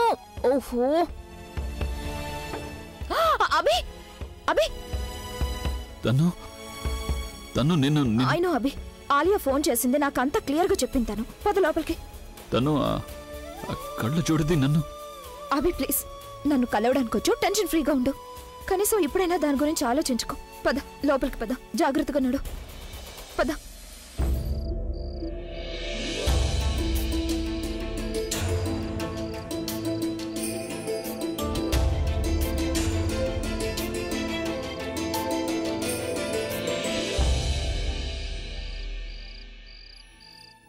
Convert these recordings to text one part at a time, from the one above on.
తను ఓహో అభి అభి తను తను నిన్ను అయినో అభి ఆలియా ఫోన్ చేసింది నాకు అంతా క్లియర్ గా చెప్పింది తను పద లోపలికి తను కళ్ళు చూడది నన్ను అభి ప్లీజ్ నన్ను కలవడానికి వచ్చు టెన్షన్ ఫ్రీగా ఉండు కనీసం ఇప్పుడైనా దాని గురించి ఆలోచించుకో పద లోపలికి పద జాగ్రత్తగా నడు పద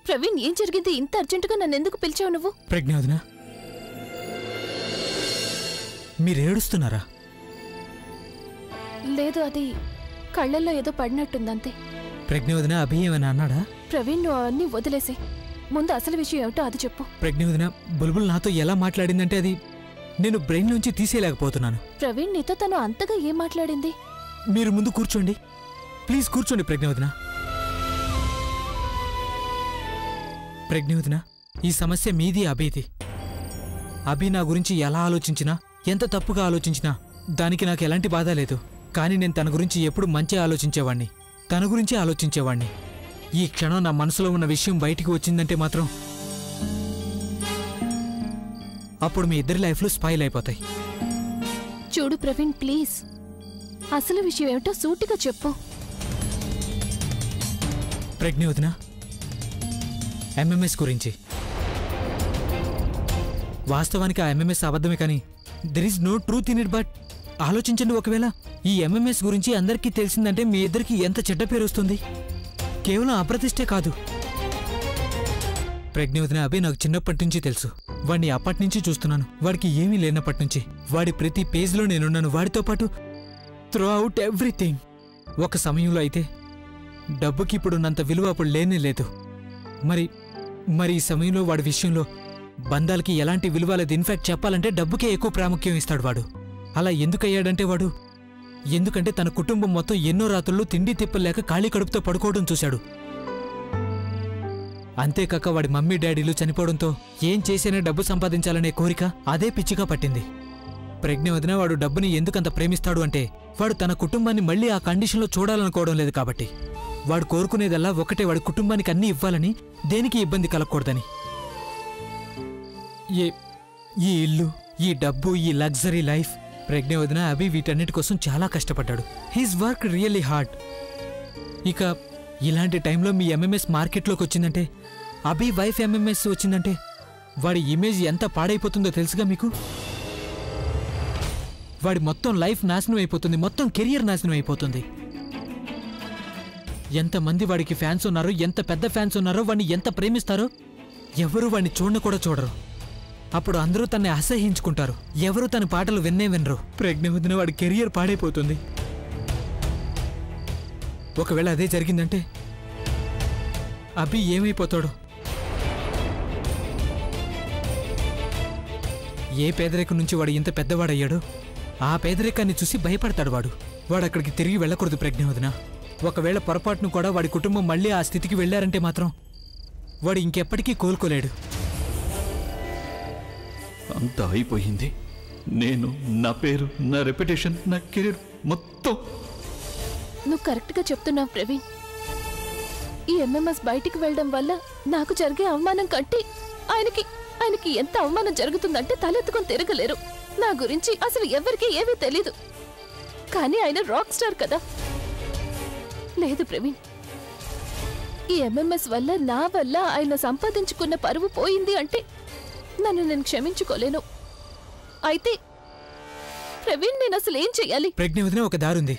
ప్రవీణ్ ఏం జరిగింది ఇంత అర్జెంటుగా నన్ను ఎందుకు పిలిచావు నువ్వు ప్రజ్ఞావదినా మీరు ఏడుస్తున్నారా లేదు అది కళ్ళల్లో ఏదో పడినట్టుందంతే ప్రజ్ఞావదినా అభి ఏమైనా అన్నాడా ప్రవీణ్ నువ్వు అవన్నీ వదిలేసే ముందు అసలు విషయం ఏమిటో అది చెప్పు ప్రజ్ఞావదినా బుల్బుల్ నాతో ఎలా మాట్లాడిందంటే అది నేను బ్రెయిన్ నుంచి తీసేయలేకపోతున్నాను ప్రవీణ్ నీతో తను అంతగా ఏం మాట్లాడింది మీరు ముందు కూర్చోండి ప్లీజ్ కూర్చోండి ప్రజ్ఞావదినా ప్రజ్ఞావదినా ఈ సమస్య మీది అభిది అభి నా గురించి ఎలా ఆలోచించినా ఎంత తప్పుగా ఆలోచించినా దానికి నాకు ఎలాంటి బాధ లేదు కానీ నేను తన గురించి ఎప్పుడు మంచి ఆలోచించేవాణ్ణి తన గురించి ఆలోచించేవాణ్ణి ఈ క్షణం నా మనసులో ఉన్న విషయం బయటికి వచ్చిందంటే మాత్రం అప్పుడు మీ ఇద్దరి లైఫ్లో స్పాయిల్ అయిపోతాయి చూడు ప్రవీణ్ ప్లీజ్ అసలు విషయం ఏమిటో సూటిగా చెప్పు ప్రజ్ఞావదినా ఎంఎంఎస్ గురించి వాస్తవానికి ఆ ఎంఎంఎస్ అబద్ధమే కానీ there is no truth in it but ఆలోచించండి ఒకవేళ ఈ ఎంఎంఎస్ గురించి అందరికీ తెలిసిందంటే మీ ఇద్దరికి ఎంత చెడ్డ పేరు వస్తుంది కేవలం అప్రతిష్టే కాదు ప్రజ్ఞావదిన అభి నాకు చిన్నప్పటి నుంచి తెలుసు వాడిని అప్పటి నుంచి చూస్తున్నాను వాడికి ఏమీ లేనప్పటి నుంచి వాడి ప్రతి పేజ్లో నేనున్నాను వాడితో పాటు త్రూ అవుట్ ఎవ్రీథింగ్ ఒక సమయంలో అయితే డబ్బుకి ఇప్పుడున్నంత విలువ అప్పుడు లేనే లేదు మరి ఈ సమయంలో వాడి విషయంలో బంధాలకి ఎలాంటి విలువ లేదు ఇన్ఫాక్ట్ చెప్పాలంటే డబ్బుకే ఎక్కువ ప్రాముఖ్యం ఇస్తాడు వాడు అలా ఎందుకయ్యాడంటే వాడు ఎందుకంటే తన కుటుంబం మొత్తం ఎన్నో రాత్రులు తిండి తిప్పలేక ఖాళీ కడుపుతో పడుకోవడం చూశాడు అంతేకాక వాడి మమ్మీ డాడీలు చనిపోవడంతో ఏం చేసినా డబ్బు సంపాదించాలనే కోరిక అదే పిచ్చిగా పట్టింది ప్రజ్ఞావదిన వాడు డబ్బుని ఎందుకంత ప్రేమిస్తాడు అంటే వాడు తన కుటుంబాన్ని మళ్ళీ ఆ కండిషన్లో చూడాలనుకోవడం లేదు కాబట్టి వాడు కోరుకునేదల్లా ఒకటే వాడి కుటుంబానికి అన్నీ ఇవ్వాలని దేనికి ఇబ్బంది కలగకూడదని ఈ ఇల్లు ఈ డబ్బు ఈ లగ్జరీ లైఫ్ ప్రజ్ఞావదిన అభి వీటన్నిటి కోసం చాలా కష్టపడ్డాడు హీస్ వర్క్ రియల్లీ హార్డ్ ఇక ఇలాంటి టైంలో మీ ఎంఎంఎస్ మార్కెట్లోకి వచ్చిందంటే అభి వైఫ్ ఎంఎంఎస్ వచ్చిందంటే వాడి ఇమేజ్ ఎంత పాడైపోతుందో తెలుసుగా మీకు వాడి మొత్తం లైఫ్ నాశనం అయిపోతుంది మొత్తం కెరియర్ నాశనం అయిపోతుంది ఎంతమంది వాడికి ఫ్యాన్స్ ఉన్నారో ఎంత పెద్ద ఫ్యాన్స్ ఉన్నారో వాడిని ఎంత ప్రేమిస్తారో ఎవరు వాడిని చూడను కూడా చూడరు అప్పుడు అందరూ తన్ని అసహ్యించుకుంటారు ఎవరు తన పాటలు వినరు ప్రజ్ఞావదిన వాడి కెరియర్ పాడైపోతుంది ఒకవేళ అదే జరిగిందంటే అభి ఏమైపోతాడు ఏ పేదరికం నుంచి వాడు ఇంత పెద్దవాడయ్యాడో ఆ పేదరికాన్ని చూసి భయపడతాడు వాడు అక్కడికి తిరిగి వెళ్ళకూడదు ప్రజ్ఞావదిన ఒకవేళ పొరపాటును కూడా వాడి కుటుంబం మళ్ళీ ఆ స్థితికి వెళ్ళారంటే మాత్రం వాడు ఇంకెప్పటికీ కోలుకోలేడు అంతా అయిపోయింది నేను నా పేరు నా రెప్యుటేషన్ నా కెరీర్ మొత్తం నువ్వు కరెక్ట్గా చెప్తున్నావు ప్రవీణ్ ఈ ఎంఎంఎస్ బయటికి వెళ్ళడం వల్ల నాకు జరిగే అవమానం కంటే ఆయనకి ఎంత అవమానం జరుగుతుందంటే తలెత్తుకొని తిరగలేరు నా గురించి అసలు ఎవరికీ ఏమీ తెలీదు కానీ ఆయన రాక్ స్టార్ కదా లేదు ప్రవీణ్ ఈ ఎంఎంఎస్ వల్ల నా వల్ల ఆయన సంపాదించుకున్న పరువు పోయింది అంటే నన్ను నేను క్షమించుకోలేను అయితే ప్రవీణ్ నేను అసలు ఏం చెయ్యాలి ప్రజ్ఞావదిన ఒక దారుంది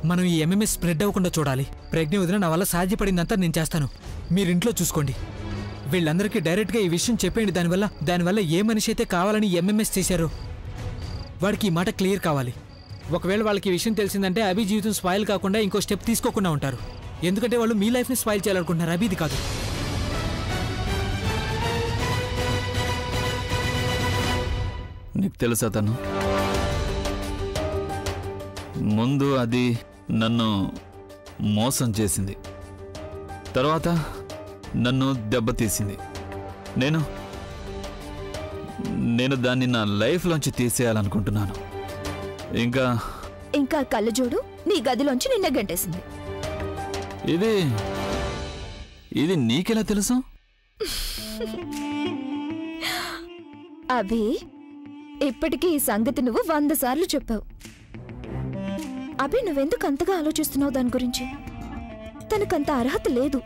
మనం ఈ ఎంఎంఎస్ స్ప్రెడ్ అవ్వకుండా చూడాలి ప్రజ్ఞావదిన నా వల్ల సాధ్యపడిందంతా నేను చేస్తాను మీరింట్లో చూసుకోండి వీళ్ళందరికీ డైరెక్ట్గా ఈ విషయం చెప్పేయండి దానివల్ల ఏ మనిషి అయితే కావాలని ఎంఎంఎస్ చేశారో వాడికి ఈ మాట క్లియర్ కావాలి ఒకవేళ వాళ్ళకి ఈ విషయం తెలిసిందంటే అభి జీవితం స్పాయిల్ కాకుండా ఇంకో స్టెప్ తీసుకోకుండా ఉంటారు ఎందుకంటే వాళ్ళు మీ లైఫ్ని స్పాయిల్ చేయాలనుకుంటున్నారు అభిది కాదు నీకు తెలుసా తను ముందు అది నన్ను మోసం చేసింది తర్వాత నన్ను దెబ్బతీసింది నేను దాన్ని నా లైఫ్లోంచి తీసేయాలనుకుంటున్నాను. ఇంకా ఇంకా కళ్ళజోడు నీ గదిలోంచి నిన్న గంటేసింది. ఇది నీకెలా తెలుసు? అభి, ఇప్పటికీ ఈ సంగతి నువ్వు 100 సార్లు చెప్పావు. అభి, నువ్వెందుకు అంతగా ఆలోచిస్తున్నావు దాని గురించి? తనకంత అర్హత లేదు.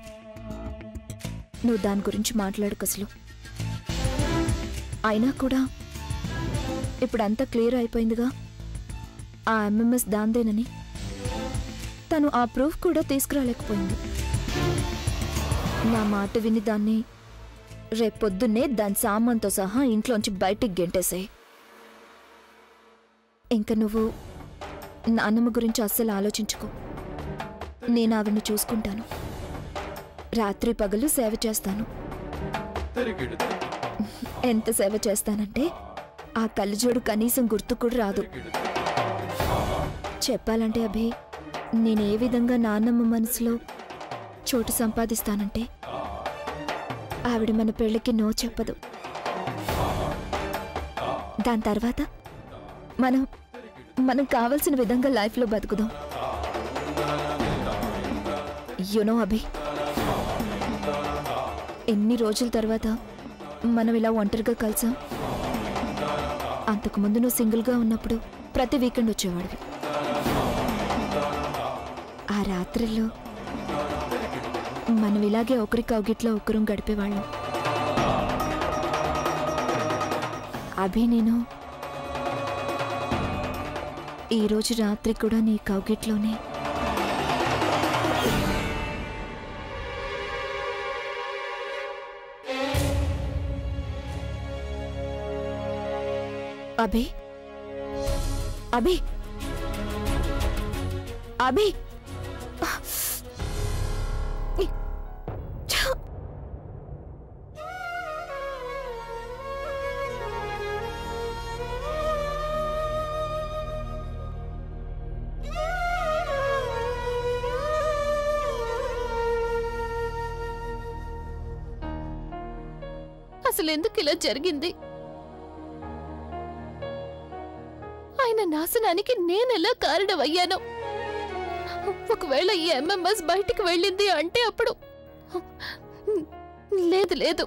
నువ్వు దాని గురించి మాట్లాడకు అసలు. అయినా కూడా ఇప్పుడంతా క్లియర్ అయిపోయిందిగా, ఆ ఎంఎంఎస్ దాందేనని. తను ఆ ప్రూఫ్ కూడా తీసుకురాలేకపోయింది. నా మాట విని దాన్ని రేపొద్దున్నే దాని సామాన్తో సహా ఇంట్లోంచి బయటికి గెంటేసాయి. ఇంక నువ్వు నాన్నమ్మ గురించి అస్సలు ఆలోచించుకో. నేను ఆవిడ్ని చూసుకుంటాను. రాత్రి పగలు సేవ చేస్తాను. ఎంత సేవ చేస్తానంటే ఆ కళ్ళజోడు కనీసం గుర్తు కూడా రాదు. చెప్పాలంటే అభి, నేనే విధంగా నాన్నమ్మ మనసులో చోటు సంపాదిస్తానంటే ఆవిడ మన పెళ్ళికి నో చెప్పదు. దాని తర్వాత మనం కావలసిన విధంగా లైఫ్లో బతుకుదాం. యునో అభి, ఎన్ని రోజుల తర్వాత మనం ఇలా ఒంటరిగా కలిసాం. అంతకుముందు నువ్వు సింగిల్గా ఉన్నప్పుడు ప్రతి వీకెండ్ వచ్చేవాడివి. ఆ రాత్రిలో మనం ఇలాగే ఒకరి కౌగిట్లో ఒకరు గడిపేవాళ్ళం. అభి, నేను ఈరోజు రాత్రి కూడా నీ కౌగిట్లోనే. అభి, అభి, అభి, అసలు ఎందుకు ఇలా జరిగింది? ఆయన నాశనానికి నేనెలా కారణమయ్యాను? ఒకవేళ ఈ ఎంఎంఎస్ బయటికి వెళ్ళింది అంటే అప్పుడు లేదు,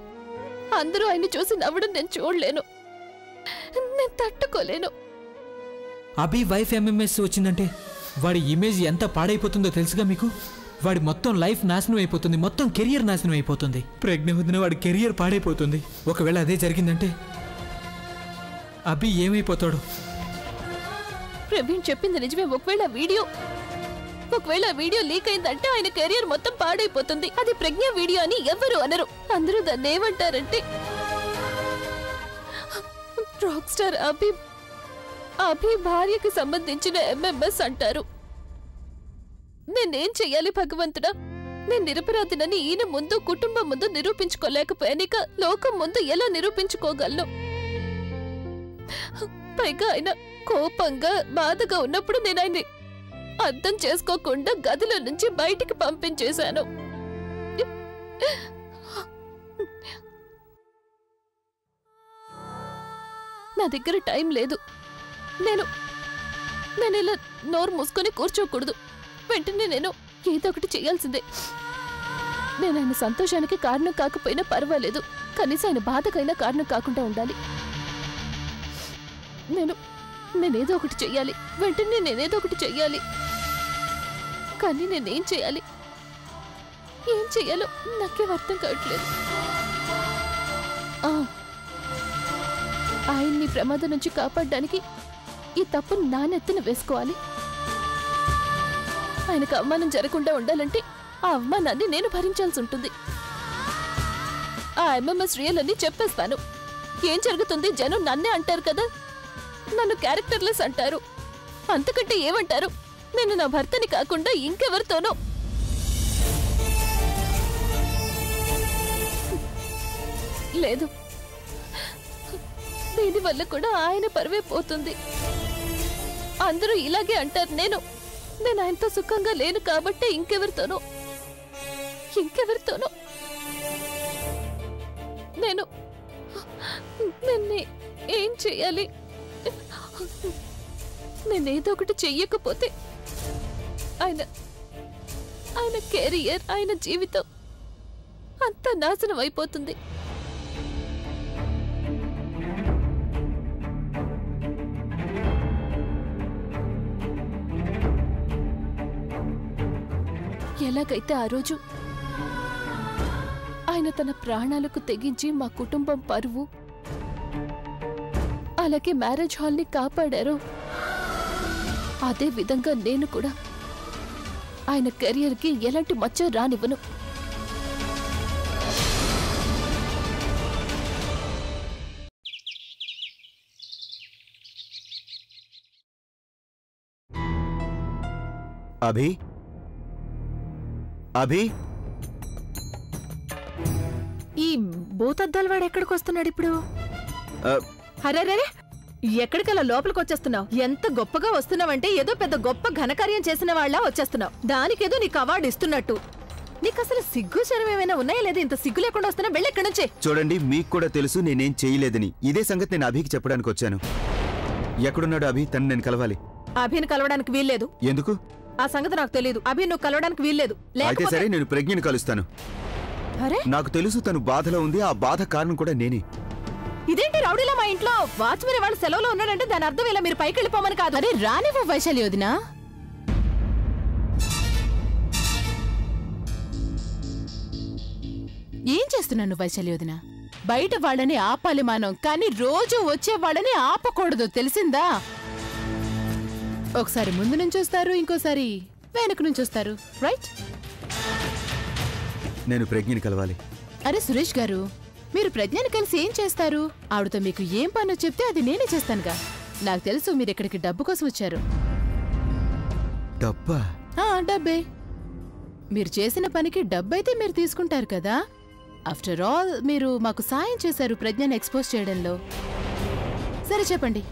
అందరూ ఆయన చూసి నవ్వడం నేను చూడలేను. నేను తట్టుకోలేను. అభి వైఫ్ ఎంఎంఎస్ వచ్చిందంటే వాడి ఇమేజ్ ఎంత పాడైపోతుందో తెలుసుగా మీకు? వాడి మొత్తం లైఫ్ నాశనం అయిపోతుంది, మొత్తం కెరియర్ నాశనం అయిపోతుంది. ప్రజ్ఞ వదిన వాడి కెరియర్ పాడైపోతుంది. ఒకవేళ అదే జరిగిందంటే అభి ఏమైపోతాడు? ప్రవీణ్ చెప్పింది నిజమే. ఒకవేళ వీడియో లీక్ అయిందంటే ఆయన కెరియర్ మొత్తం పాడైపోతుంది. అది ప్రజ్ఞ వీడియో అని ఎవరు అనరు. అందరూ దాన్ని ఏమంటారంటే రాక్ స్టార్ అభి భార్యకి సంబంధించిన ఎంఎంఎస్ అంటారు. నేనేం చెయ్యాలి భగవంతుడా? నేను నిరపరాధినని ఈయన ముందు, కుటుంబం ముందు నిరూపించుకోలేకపోయానిక లోకం ముందు ఎలా నిరూపించుకోగలను? పైగా ఆయన కోపంగా బాధగా ఉన్నప్పుడు నేను ఆయన్ని అర్థం చేసుకోకుండా గదిలో నుంచి బయటికి పంపించేశాను. నా దగ్గర టైం లేదు. నేను ఇలా నోరు మూసుకొని కూర్చోకూడదు. వెంటనే నేను ఏదో ఒకటి చేయాల్సిందే. నేను ఆయన సంతోషానికి కారణం కాకపోయినా పర్వాలేదు, కనీసం ఆయన బాధకైనా కారణం కాకుండా ఉండాలి. నేనేదో ఒకటి చెయ్యాలి. వెంటనే నేనేదో ఒకటి చెయ్యాలి. కానీ నేనేం చేయాలి, ఏం చెయ్యాలో నాకేం అర్థం కావట్లేదు. ఆయన్ని ప్రమాదం నుంచి కాపాడడానికి ఈ తప్పు నా నెత్తిన వేసుకోవాలి. ఆయనకు అవమానం జరగకుండా ఉండాలంటే ఆ అవమానాన్ని నేను భరించాల్సి ఉంటుంది. ఆ ఎంఎంఎస్ రియల్ అని చెప్పేస్తాను. ఏం జరుగుతుంది? జనం నన్నే అంటారు కదా, నన్ను క్యారెక్టర్లెస్ అంటారు. అంతకంటే ఏమంటారు? నేను నా భర్తని కాకుండా ఇంకెవరితోనో. లేదు, దీనివల్ల కూడా ఆయన పరువే పోతుంది. అందరూ ఇలాగే అంటారు. నేను ఆయనతో సుఖంగా లేను కాబట్టి ఇంకెవరితోనో నన్ను ఏం చెయ్యాలి? నేనేదో ఒకటి చెయ్యకపోతే ఆయన ఆయన కెరియర్, ఆయన జీవితం అంతా నాశనం అయిపోతుంది. ఎలాగైతే ఆ రోజు ఆయన తన ప్రాణాలకు తెగించి మా కుటుంబం పరువు, అలాగే మ్యారేజ్ హాల్ని కాపాడారో అదే విధంగా నేను కూడా ఆయన కెరియర్కి ఎలాంటి మచ్చ రానివ్వను. అభి, అభి, ఈ భూతద్దాల వాడు ఎక్కడికి వస్తున్నాడు ఇప్పుడు? అరే ఎక్కడికలా లోపలికి వచ్చేస్తున్నావు? ఎంత గొప్పగా వస్తున్నావంటే ఏదో పెద్ద గొప్ప ఘనకార్యం చేసిన వాళ్ళ వచ్చేస్తున్నావు. దానికేదో నీకు అవార్డు ఇస్తున్నట్టు. నీకు అసలు సిగ్గు శరం ఏమైనా ఉన్నాయా లేదా? ఇంత సిగ్గు లేకుండా వస్తున్నా, వెళ్ళి ఎక్కడి నుంచి. చూడండి, మీకు కూడా తెలుసు నేనేం చేయలేదని. ఇదే సంగతి నేను అభికి చెప్పడానికి వచ్చాను. ఎక్కడున్నాడు అభి? తను నేను కలవాలి. అభిని కలవడానికి వీల్లేదు. ఎందుకు? ఆ సంగతి నాకు తెలియదు. అభి నువ్వు కలవడానికి వీల్లేదు. అయితే సరే, నేను ప్రజ్ఞని కలుస్తాను. అరే, నాకు తెలుసు తను బాధలో ఉంది. ఆ బాధ కారణం కూడా నేనే. ఇదేంటి రౌడీలా మా ఇంట్లో వాచ్మెన్ వాళ్ళు సెలవులో ఉన్నాడంటే దాని అర్థం ఇలా మీరు పైకి వెళ్ళిపోమని కాదు. అరే రానివ్వు వైశాలి వదినా. ఏం చేస్తున్నాను వైశాలి వదినా? బయట వాళ్ళని ఆపాలి మనం, కానీ రోజు వచ్చే వాళ్ళని ఆపకూడదు, తెలిసిందా? ఒకసారి ముందు నుంచి వస్తారు, ఇంకోసారి వెనక నుంచి వస్తారు, రైట్? నేను ప్రజ్ఞని కలవాలి. అరే సురేష్ గారు, మీరు ప్రజ్ఞని కలిసి ఏం చేస్తారు? ఆవిడతో మీకు ఏం పనో చెప్తే అది నేనే చేస్తానుగా. నాకు తెలుసు మీరు ఇక్కడికి డబ్బు కోసం వచ్చారు. డబ్బా? డబ్బే. మీరు చేసిన పనికి డబ్బైతే మీరు తీసుకుంటారు కదా. ఆఫ్టర్ ఆల్ మీరు మాకు సాయం చేశారు ప్రజ్ఞని ఎక్స్పోజ్ చేయడంలో. సరే చెప్పండి,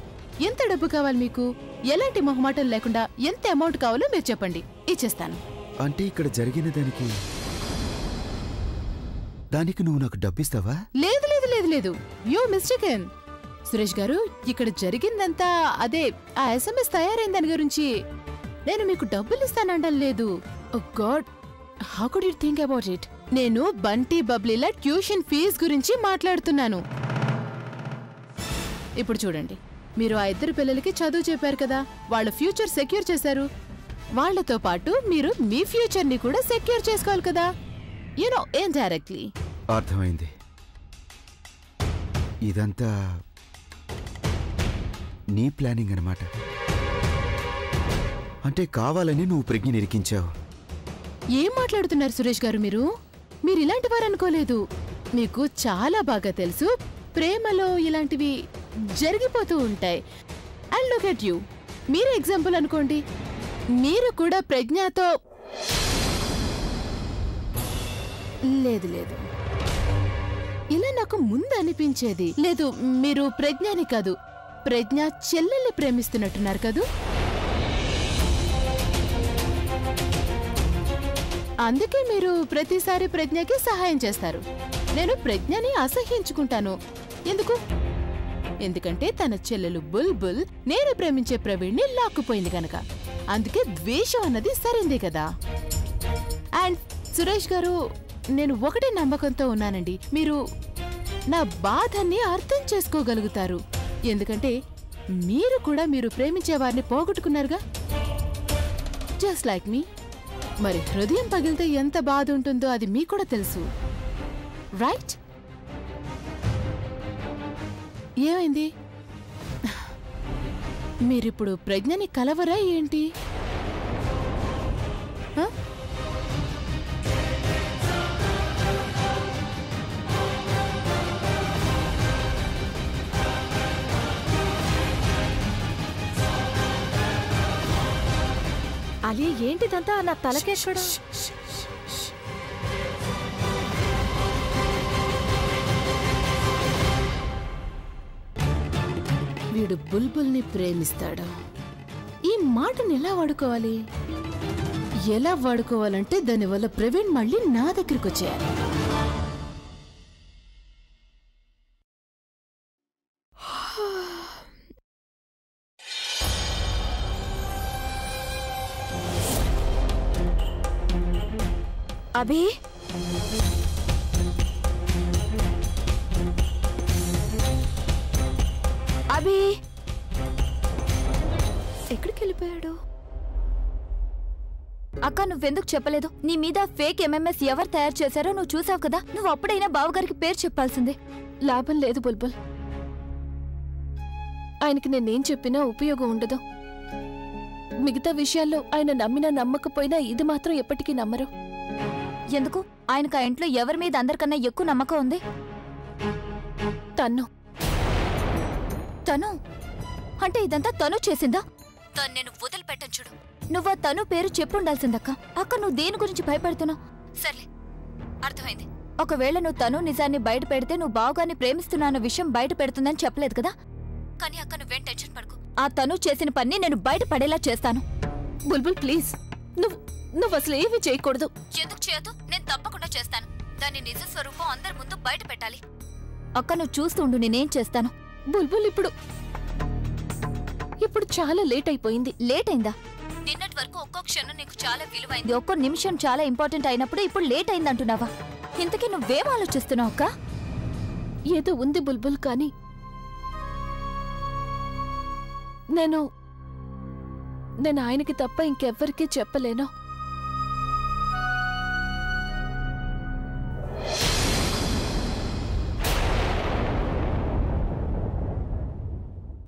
ఎంత డబ్బు కావాలి మీకు? ఎలాంటి మొహమాటం లేకుండా ఎంత అమౌంట్ కావాలో మీరు చెప్పండి, ఇచ్చేస్తాను. అంటే ఇక్కడ జరిగిన దానికి నువ్వు నాకు డబ్బిస్తావా? లేదు లేదు లేదు లేదు, యూ మిస్టేకెన్. సురేష్ గారు, ఇక్కడ జరిగిందంతా అదే ఆ SMS తయారైన దాని గురించి. నేను మీకు డబ్బులు ఇస్తానండం లేదు. Oh god, how could you think about it? నేను బంటి బబ్లీల ట్యూషన్ ఫీజు గురించి మాట్లాడుతున్నాను. ఇప్పుడు చూడండి, మీరు ఆ ఇద్దరు పిల్లలకి చదువు చెప్పారు కదా, వాళ్ళ ఫ్యూచర్ సెక్యూర్ చేశారు. వాళ్లతో పాటు మీరు మీ ఫ్యూచర్ని కూడా సెక్యూర్ చేసుకోవాలి కదా, యూనో ఇండైరెక్ట్లీ. అర్థమైంది. ఇదంతా నీ ప్లానింగ్ అన్నమాట. అంటే కావాలని నువ్వు ప్రజ్ఞని ఇరికించావు. ఏం మాట్లాడుతున్నారు సురేష్ గారు మీరు? మీరు ఇలాంటి వారు అనుకోలేదు. మీకు చాలా బాగా తెలుసు, ప్రేమలో ఇలాంటివి జరిగిపోతూ ఉంటాయి. అండ్ లుక్ ఎట్ యూ, మీరే ఎగ్జాంపుల్ అనుకోండి. మీరు కూడా ప్రజ్ఞతో లేదు లేదు, ఇలా నాకు ముందు అనిపించేది. లేదు, మీరు ప్రజ్ఞని కాదు, ప్రజ్ఞ చెల్లెల్ని ప్రేమిస్తున్నట్టున్నారు కదూ. అందుకే మీరు ప్రతిసారి ప్రజ్ఞకి సహాయం చేస్తారు. నేను ప్రజ్ఞని అసహ్యించుకుంటాను. ఎందుకు? ఎందుకంటే తన చెల్లెలు బుల్బుల్ నేను ప్రేమించే ప్రవీణ్ని లాక్కుపోయింది గనక. అందుకే ద్వేషం అన్నది సరైందే కదా. అండ్ సురేష్ గారు, నేను ఒకటే నమ్మకంతో ఉన్నానండి, మీరు నా బాధని అర్థం చేసుకోగలుగుతారు. ఎందుకంటే మీరు కూడా మీరు ప్రేమించే వారిని పోగొట్టుకున్నారుగా, జస్ట్ లైక్ మీ. మరి హృదయం పగిలితే ఎంత బాధ ఉంటుందో అది మీకు కూడా తెలుసు, రైట్? ఏమైంది? మీరిప్పుడు ప్రజ్ఞని కలవరా ఏంటి? అలీ, ఏంటిదంతా? నా తలకెక్కడా? వీడు బుల్బుల్ని ప్రేమిస్తాడా? ఈ మాటని ఎలా వాడుకోవాలి? ఎలా వాడుకోవాలంటే దానివల్ల ప్రవీణ్ మళ్ళీ నా దగ్గరికి వచ్చేయాలి. అభి అభి ఎక్కడికి వెళ్ళిపోయాడు? అక్క నువ్వెందుకు చెప్పలేదు? నీ మీద ఫేక్ ఎంఎంఎస్ ఎవరు తయారు చేశారో నువ్వు చూసావు కదా. నువ్వు అప్పుడైనా బావగారికి పేరు చెప్పాల్సిందే. లాభం లేదు బుల్బుల్. ఆయనకి నేనేం చెప్పినా ఉపయోగం ఉండదు. మిగతా విషయాల్లో ఆయన నమ్మినా నమ్మకపోయినా ఇది మాత్రం ఎప్పటికీ నమ్మరు. ఎందుకు? ఆయనకు ఆ ఇంట్లో ఎవరి మీద అందరికన్నా ఎక్కువ నమ్మకం ఉంది. తను తను అంటే ఇదంతా తను చేసిందా? తను నేను వదిలిపెట్టను చూడు. నువ్వు తను పేరు చెప్పుండాల్సిందక్క. అక్క నువ్వు దేని గురించి భయపడుతున్నావు? సర్లే అర్థమైంది. ఒకవేళ నువ్వు తను నిజాన్ని బయట పెడితే నువ్వు బావగారిని ప్రేమిస్తున్నా అన్న విషయం బయట పెడుతుందని చెప్పలేదు కదా. కానీ అక్క నువ్వేం టెన్షన్ పడకు. ఆ తను చేసిన పని నేను బయట పడేలా చేస్తాను. బుల్బుల్ ప్లీజ్, నువ్వు అసలు ఏమీ చేయకూడదు. ఎందుకు చేయదు? నేను తప్పకుండా చేస్తాను. దాని నిజ స్వరూపం అందరి ముందు బయట పెట్టాలి. అక్క నువ్వు చూస్తూ ఉండు, నేనేం చేస్తాను. బుల్బుల్ ఇప్పుడు చాలా లేట్ అయిపోయింది. లేట్ అయిందా? నిన్నటి వరకు ఒక్కో క్షణం నీకు చాలా విలువైంది, ఒక్కో నిమిషం చాలా ఇంపార్టెంట్ అయినప్పుడు ఇప్పుడు లేట్ అయింది అంటున్నావా? ఇంతకీ నువ్వేం ఆలోచిస్తున్నావు అక్క? ఏదో ఉంది బుల్బుల్, కానీ నేను ఆయనకి తప్ప ఇంకెవ్వరికీ చెప్పలేను.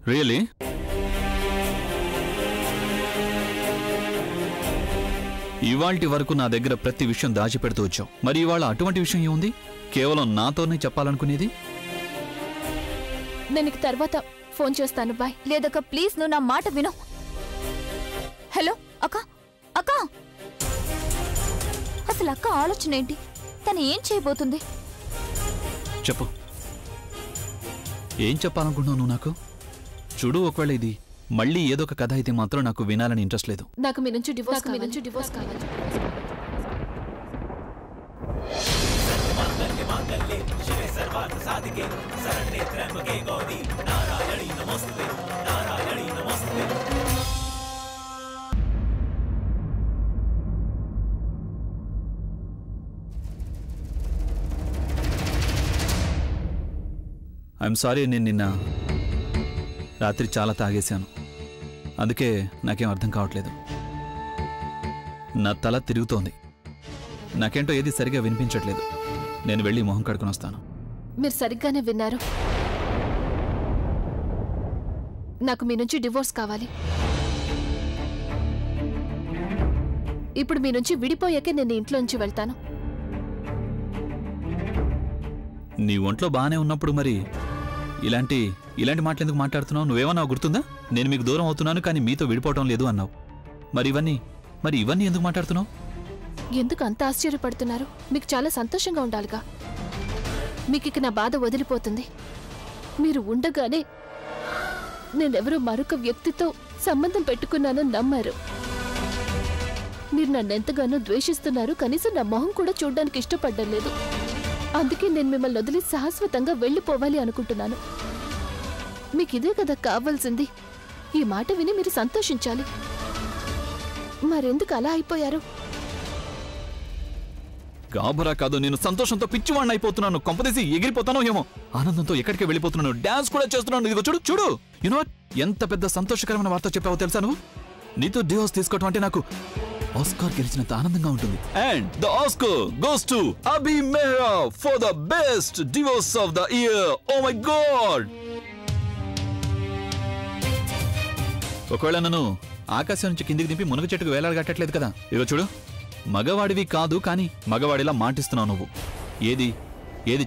రియలీ? ఇవాల్టి వరకు నా దగ్గర ప్రతి విషయం దాచిపెడుతూ వచ్చావు. మరి ఇవాళ అటువంటి విషయం ఏముంది? కేవలం నాతోనే చెప్పాలనుకునేది? నేను తర్వాత ఫోన్ చేస్తాను. బాయ్. లేదక్క ప్లీజ్, నువ్వు నా మాట విను. హలో అక్క. అక్క అసలు అక్క ఆలోచన ఏంటి? తను ఏం చేయబోతుంది? చెప్పు, ఏం చెప్పాలనుకుంటున్నావు నువ్వు నాకు? చూడు, ఒకవేళ ఇది మళ్ళీ ఏదో ఒక కథ అయితే మాత్రం నాకు వినాలని ఇంట్రెస్ట్ లేదు. నాకు మీ నుంచి డివోర్స్ కావాలి. ఐఎమ్ సారీ, నేను నిన్న రాత్రి చాలా తాగేశాను. అందుకే నాకేం అర్థం కావట్లేదు. నా తల తిరుగుతోంది. నాకేంటో ఏది సరిగా వినిపించట్లేదు. నేను వెళ్ళి మొహం కడుకుని వస్తాను. మీరు సరిగ్గానే విన్నారు. నాకు మీ నుంచి డివోర్స్ కావాలి. ఇప్పుడు మీ నుంచి విడిపోయాకే నేను ఇంట్లో నుంచి వెళ్తాను. నీ ఒంట్లో బాగానే ఉన్నప్పుడు మరి ఇలాంటి మాటలు ఎందుకు మాట్లాడుతున్నావు? నువ్వేమన్నా గుర్తుందా? నేను మీకు దూరం అవుతున్నాను కానీ మీతో విడిపోవటం లేదు అన్నావు. మరి ఇవన్నీ ఎందుకు మాట్లాడుతున్నావు? ఎందుకు అంత ఆశ్చర్యపడుతున్నారు? మీకు చాలా సంతోషంగా ఉండాలిగా. మీకు ఇక నా బాధ వదిలిపోతుంది. మీరు ఉండగానే నేనెవరో మరొక వ్యక్తితో సంబంధం పెట్టుకున్నానని నమ్మారు. మీరు నన్నెంతగానో ద్వేషిస్తున్నారు. కనీసం నా మొహం కూడా చూడ్డానికి ఇష్టపడ్డం లేదు. అందుకే నేను మిమ్మల్ని వదిలి శాశ్వతంగా వెళ్ళిపోవాలి అనుకుంటున్నాను. మీకు ఇదే కదా కావాల్సింది. ఈ మాట విని మీరు సంతోషించాలి. మరెందుకు అలా అయిపోయారు? గాబరా కాదు, నేను సంతోషంతో పిచ్చివాడిని అయిపోతున్నాను. కొంపదీసి ఎగిరిపోతానో ఏమో. ఆనందంతో ఎక్కడికి వెళ్ళిపోతున్నాను. డాన్స్ కూడా చేస్తున్నాను. ఇదిగో చూడు చూడు. యూనో వాట్, ఎంత పెద్ద సంతోషకరమైన వార్త చెప్పావో తెలుసా నువ్వు? నీతో డివోర్స్ తీసుకోవటం అంటే నాకు ఆస్కార్ గెలిచినంత ఆనందంగా ఉంటుంది. And the Oscar goes to Abhi Mehra for the best divorce of the year. Oh my God! ఒకవేళ నన్ను ఆకాశం నుంచి కిందికి దింపి మునగ చెట్టుకు వేలాడగట్టట్లేదు కదా. ఇదిగో చూడు, మగవాడివి కాదు కానీ మగవాడిలా మాటిస్తున్నావు నువ్వు. ఏది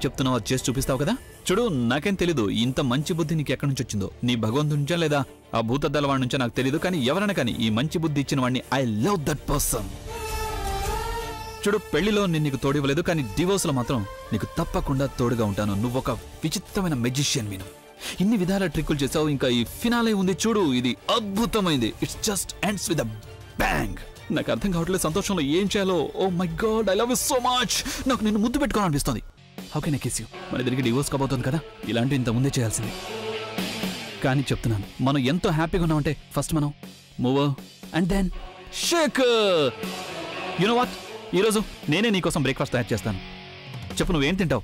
చెప్తున్నావు అది చేసి చూపిస్తావు కదా. చూడు, నాకేం తెలీదు ఇంత మంచి బుద్ధి నీకు ఎక్కడి నుంచి వచ్చిందో. నీ భగవంతుడి నుంచా లేదా ఆ భూతద్దాల వాడి నుంచా నాకు తెలీదు, కానీ ఎవరైనా కానీ ఈ మంచి బుద్ధి ఇచ్చిన వాడిని ఐ లవ్ దట్ పర్సన్. చూడు, పెళ్లిలో నేను నీకు తోడివ్వలేదు కానీ డివోర్స్ లో మాత్రం నీకు తప్పకుండా తోడుగా ఉంటాను. నువ్వు ఒక విచిత్రమైన మెజిషియన్. విను, ఇన్ని విధాల ట్రిక్కులు చేసావు. ఇంకా ఈ ఫినాలే ఉంది చూడు, ఇది అద్భుతమైంది. It's just ends with a bang. నాకు అర్థం కావట్లేదు సంతోషంలో ఏం చేయాలో. Oh my god, I love you so much. నాకు నిన్ను ముద్దు పెట్టుకోవాలనిపిస్తుంది. How can I kiss you? మన ఇద్దరికి డివోర్స్ కాబోతుంది కదా. ఇలాంటి ఇంత ముందే చేయాల్సింది. కానీ చెప్తున్నాను, మనం ఎంతో హ్యాపీగా ఉన్నామంటే ఫస్ట్ మనం move and then shake. You know what, ఈరోజు నేనే నీకోసం బ్రేక్ఫాస్ట్ తయారు చేస్తాను. చెప్పు, నువ్వేం తింటావు?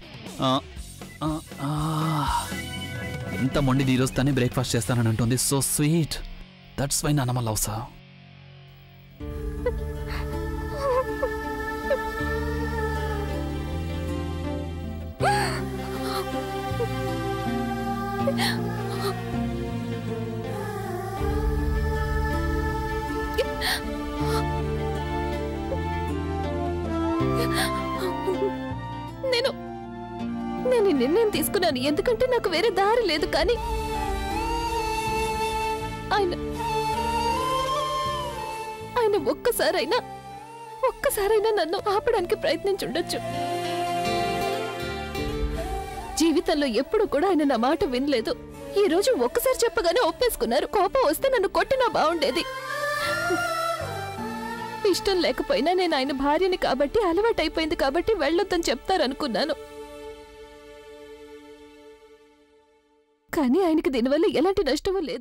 ఎంత మొండిది, ఈరోజు తనే బ్రేక్ఫాస్ట్ చేస్తానని అంటుంది. So sweet. దట్స్ వై నానమ్మ లవ్స్ హర్. నేను ఈ నిర్ణయం తీసుకున్నాను ఎందుకంటే నాకు వేరే దారి లేదు. కానీ ఆయన ఒక్కసారైనా నన్ను ఆపడానికి ప్రయత్నించుండొచ్చు. జీవితంలో ఎప్పుడు కూడా ఆయన నా మాట వినలేదు. ఈ రోజు ఒక్కసారి చెప్పగానే ఒప్పేసుకున్నారు. కోపం వస్తే నన్ను కొట్టినా బాగుండేది. ఇష్టం లేకపోయినా నేను ఆయన భార్యని కాబట్టి, అలవాటైపోయింది కాబట్టి వెళ్ళొద్దని చెప్తారనుకున్నాను. కానీ ఆయనకి దీనివల్ల ఎలాంటి నష్టమూ లేదు.